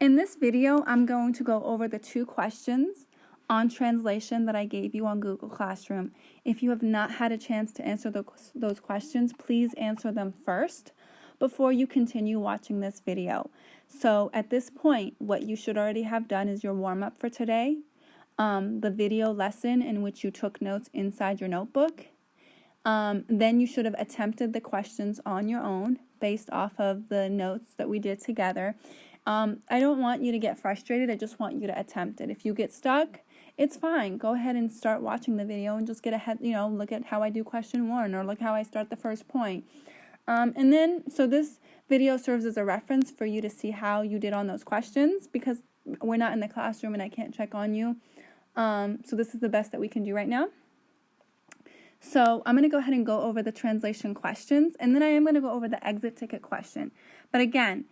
In this video, I'm going to go over the 2 questions on translation that I gave you on Google Classroom. If you have not had a chance to answer those questions, please answer them first before you continue watching this video. So at this point, what you should already have done is your warm-up for today, the video lesson in which you took notes inside your notebook. Then you should have attempted the questions on your own based off of the notes that we did together. I don't want you to get frustrated. I just want you to attempt it. If you get stuck, it's fine. Go ahead and start watching the video and just get ahead, look at how I do question 1 or look how I start the first point. So this video serves as a reference for you to see how you did on those questions because we're not in the classroom and I can't check on you. So this is the best that we can do right now. So I'm going to go ahead and go over the translation questions, and then I am going to go over the exit ticket question. But again,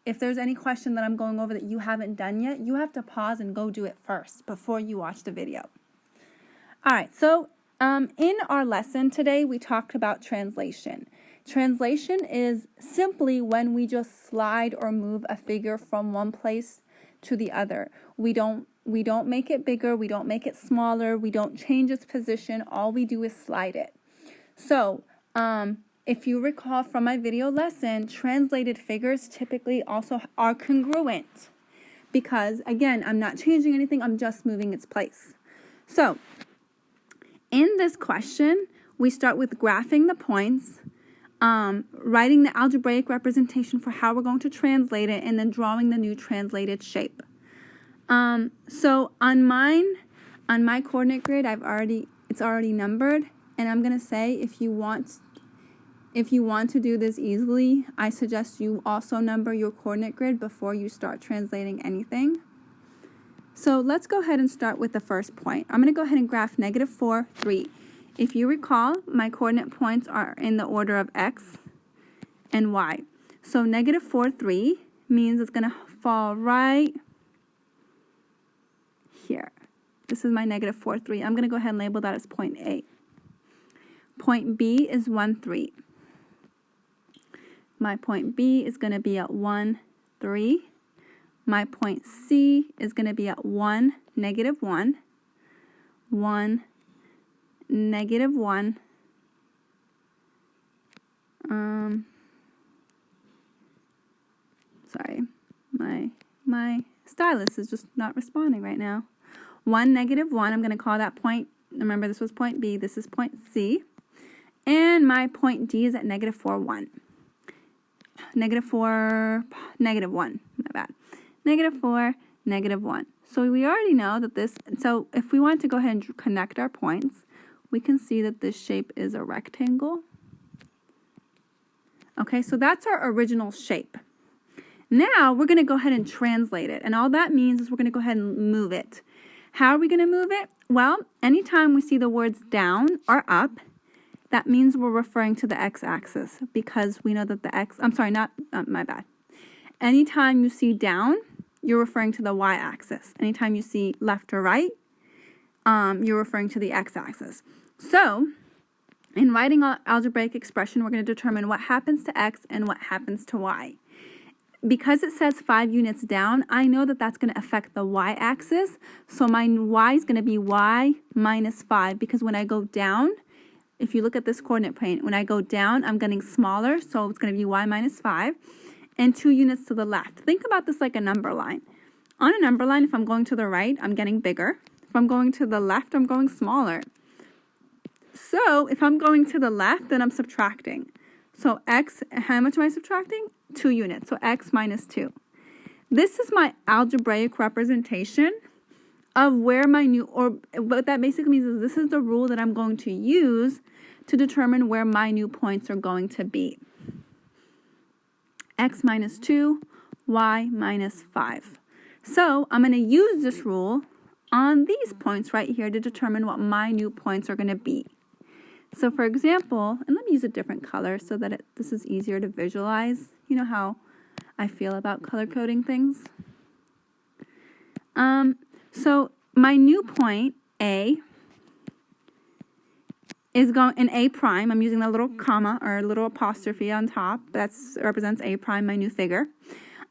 if there's any question that I'm going over that you haven't done yet, you have to pause and go do it first before you watch the video. All right, so in our lesson today, we talked about translation. Translation is simply when we just slide or move a figure from one place to the other. We don't make it bigger, we don't make it smaller, we don't change its position, all we do is slide it. So, if you recall from my video lesson, translated figures typically also are congruent because, again, I'm not changing anything, I'm just moving its place. So, in this question, we start with graphing the points, writing the algebraic representation for how we're going to translate it, and then drawing the new translated shape. So on my coordinate grid, it's already numbered, and I'm going to say if you want to do this easily, I suggest you also number your coordinate grid before you start translating anything. So let's go ahead and start with the first point. I'm going to go ahead and graph -4, 3. If you recall, my coordinate points are in the order of x and y. So -4, 3 means it's going to fall right here. This is my -4, 3. I'm going to go ahead and label that as point A. Point B is 1, 3. My point B is going to be at 1, 3. My point C is going to be at 1, -1, 1, -1. Sorry, my stylus is just not responding right now. 1, -1, I'm going to call that point, remember this was point B, this is point C. And my point D is at -4, 1. -4, -1, my bad. -4, -1. So we already know that so if we want to go ahead and connect our points, we can see that this shape is a rectangle. Okay, so that's our original shape. Now we're going to go ahead and translate it. And all that means is we're going to go ahead and move it. How are we going to move it? Well, anytime we see the words down or up, that means we're referring to the x-axis because we know that my bad. Anytime you see down, you're referring to the y-axis. Anytime you see left or right, you're referring to the x-axis. So, in writing an algebraic expression, we're going to determine what happens to x and what happens to y. Because it says 5 units down, I know that that's going to affect the y-axis. So my y is going to be y minus 5 because when I go down, if you look at this coordinate plane, when I go down, I'm getting smaller. So it's going to be y minus 5 and 2 units to the left. Think about this like a number line. On a number line, if I'm going to the right, I'm getting bigger. If I'm going to the left, I'm going smaller. So if I'm going to the left, then I'm subtracting. So x, how much am I subtracting? 2 units, so x minus 2. This is my algebraic representation of where what that basically means is this is the rule that I'm going to use to determine where my new points are going to be. X minus 2, y minus 5. So I'm going to use this rule on these points right here to determine what my new points are going to be. So for example, and let me use a different color so that this is easier to visualize. You know how I feel about color coding things. So my new point, A, is going in A prime. I'm using a little comma or a little apostrophe on top. That represents A prime, my new figure.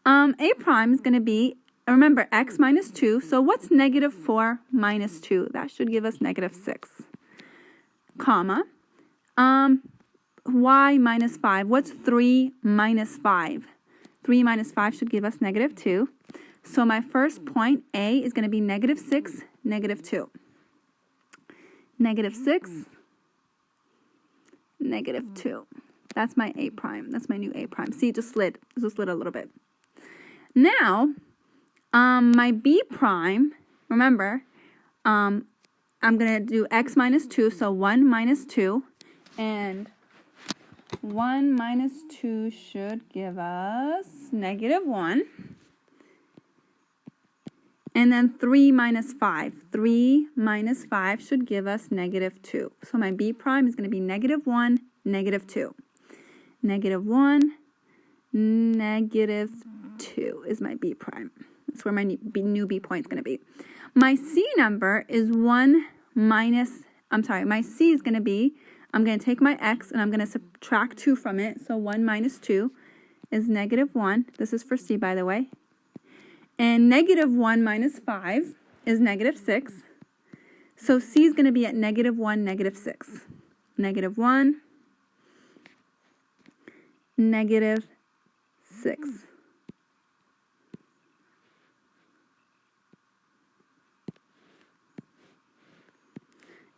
A prime is going to be, remember, x minus 2. So what's negative 4 minus 2? That should give us negative 6. Comma. Y minus 5. What's 3 minus 5? 3 minus 5 should give us negative 2. So my first point, A, is going to be negative 6, negative 2. Negative 6, negative 2. That's my A prime. That's my new A prime. See, it just slid. It just slid a little bit. Now, my B prime, remember, I'm going to do x minus 2, so 1 minus 2, and 1 minus 2 should give us negative 1. And then 3 minus 5. 3 minus 5 should give us negative 2. So my B prime is going to be negative 1, negative 2. Negative 1, negative 2 is my B prime. That's where my new B point is going to be. My C number is my C is going to be, I'm going to take my x and I'm going to subtract 2 from it. So 1 minus 2 is negative 1. This is for C, by the way. And negative 1 minus 5 is negative 6. So C is going to be at negative 1, negative 6. Negative 1, negative 6.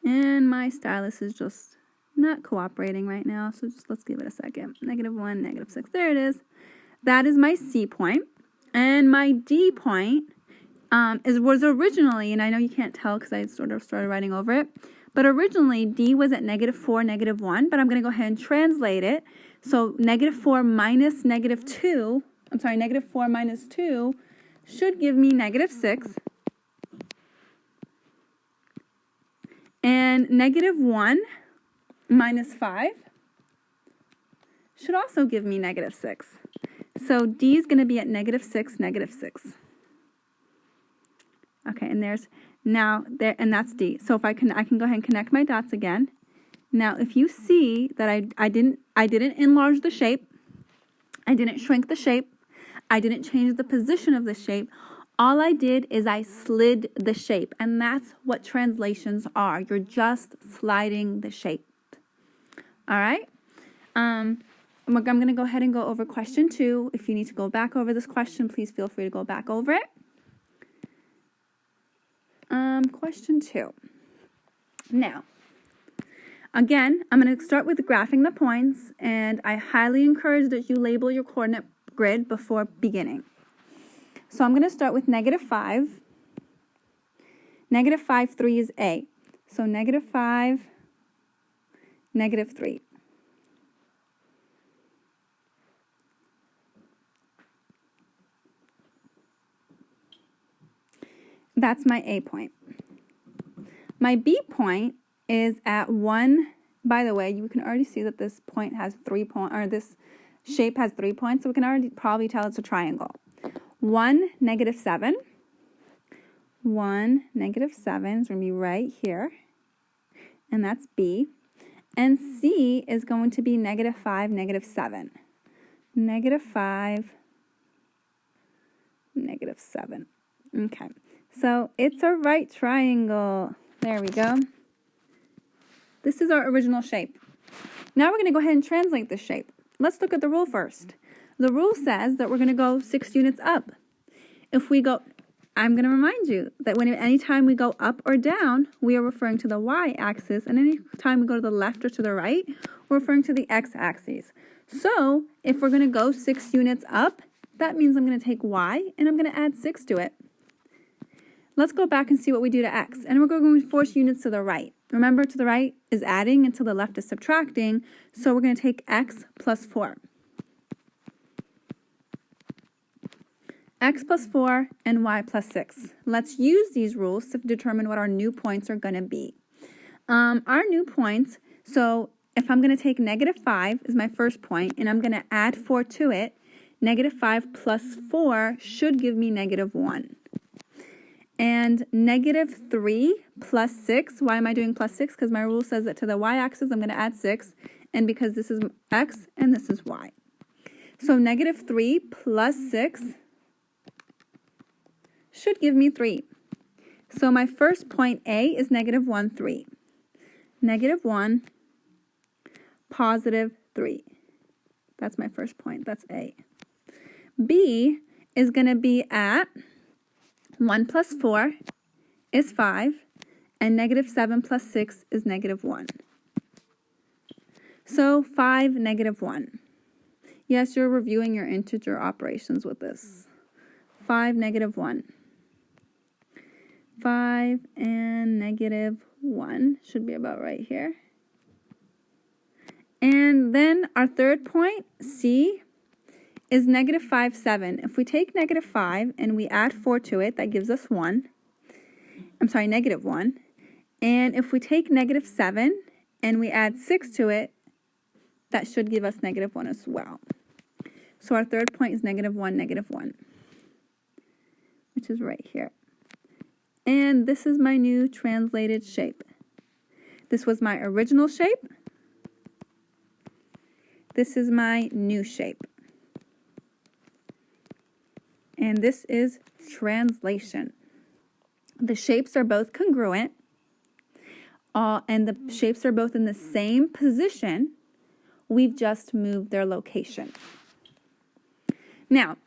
And my stylus is just not cooperating right now, so just let's give it a second. Negative 1, negative 6. There it is. That is my C point. And my D point was originally, and I know you can't tell because I sort of started writing over it, but originally D was at negative 4, negative 1, but I'm going to go ahead and translate it. So negative 4 minus negative 2, negative 4 minus 2 should give me negative 6. And negative 1 minus 5 should also give me negative 6. So D is going to be at negative 6, negative 6. Okay, and that's D. So if I can go ahead and connect my dots again. Now, if you see that I didn't enlarge the shape, I didn't shrink the shape, I didn't change the position of the shape. All I did is I slid the shape, and that's what translations are. You're just sliding the shape. All right? I'm going to go ahead and go over question 2. If you need to go back over this question, please feel free to go back over it. Question 2. Now, again, I'm going to start with graphing the points, and I highly encourage that you label your coordinate grid before beginning. So I'm going to start with negative 5. Negative 5, 3 is A. So negative 5, negative 3. That's my A point. My B point is at 1. By the way, you can already see that this point has 3 points, or this shape has 3 points, so we can already probably tell it's a triangle. 1, negative 7. 1, negative 7 is going to be right here, and that's B. And C is going to be negative 5, negative 7. Negative 5, negative 7. Okay, so it's a right triangle. There we go. This is our original shape. Now we're going to go ahead and translate this shape. Let's look at the rule first. The rule says that we're going to go 6 units up. If we go, I'm going to remind you that anytime we go up or down, we are referring to the y-axis, and anytime we go to the left or to the right, we're referring to the x-axis. So if we're going to go 6 units up, that means I'm going to take y and I'm going to add 6 to it. Let's go back and see what we do to x. And we're going 4 units to the right. Remember, to the right is adding and to the left is subtracting. So we're going to take x plus 4. X plus 4 and y plus 6. Let's use these rules to determine what our new points are going to be. Our new points, so if I'm going to take negative 5 is my first point, and I'm going to add 4 to it, negative 5 plus 4 should give me negative 1. And negative 3 plus 6, why am I doing plus 6? Because my rule says that to the y-axis I'm going to add 6, and because this is x and this is y. So negative 3 plus 6 should give me 3. So my first point A is negative 1, 3. Negative 1, positive 3. That's my first point. That's A. B is going to be at 1 plus 4 is 5, and negative 7 plus 6 is negative 1. So 5, negative 1. Yes, you're reviewing your integer operations with this. 5, negative 1. 5 and negative 1 should be about right here. And then our third point, C, is negative 5, 7. If we take negative 5 and we add 4 to it, that gives us 1. I'm sorry, negative 1. And if we take negative 7 and we add 6 to it, that should give us negative 1 as well. So our third point is negative 1, which is right here. And this is my new translated shape. This was my original shape. This is my new shape. And this is translation. The shapes are both congruent, and the shapes are both in the same position. We've just moved their location. Now,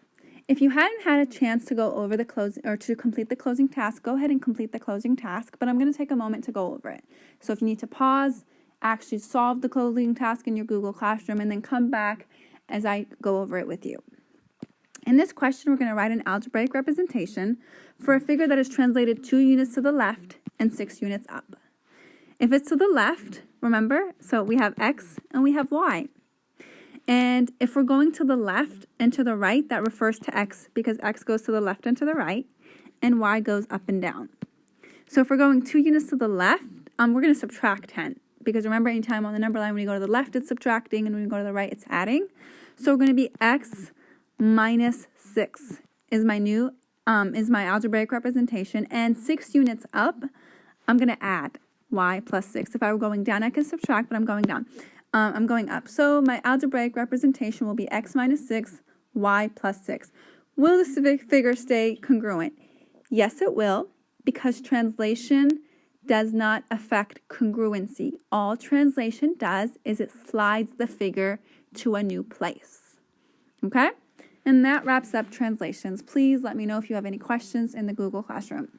if you hadn't had a chance to go over the closing or to complete the closing task, go ahead and complete the closing task, but I'm going to take a moment to go over it. So if you need to pause, actually solve the closing task in your Google Classroom, and then come back as I go over it with you. In this question, we're going to write an algebraic representation for a figure that is translated 2 units to the left and 6 units up. If it's to the left, remember, so we have x and we have y. And if we're going to the left and to the right, that refers to x because x goes to the left and to the right, and y goes up and down. So if we're going 2 units to the left, we're going to subtract 10. Because remember, anytime on the number line, when you go to the left, it's subtracting, and when you go to the right, it's adding. So we're going to be x minus 6 is my algebraic representation. And 6 units up, I'm going to add y plus 6. If I were going down, I can subtract, but I'm going down. I'm going up. So my algebraic representation will be x minus 6, y plus 6. Will this figure stay congruent? Yes, it will, because translation does not affect congruency. All translation does is it slides the figure to a new place. Okay? And that wraps up translations. Please let me know if you have any questions in the Google Classroom.